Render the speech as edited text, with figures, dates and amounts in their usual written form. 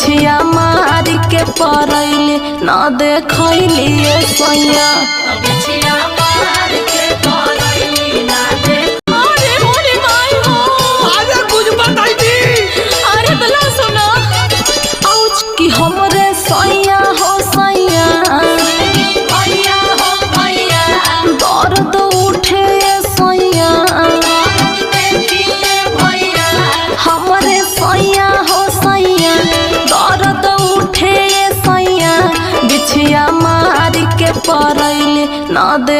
बिछिया मार के परैले न देखैली सैया बिछिया मार के परैली न देख। अरे मोरे माई हो अरे कुछ बताई दी। अरे बला सुनो औच की हमरे सैया हो सैया भैया हो भैया दर्द उठे सैया देखिए भैया हमरे सैया हो सैया दर्द उठे सैया बिछिया मार के परैले न देख।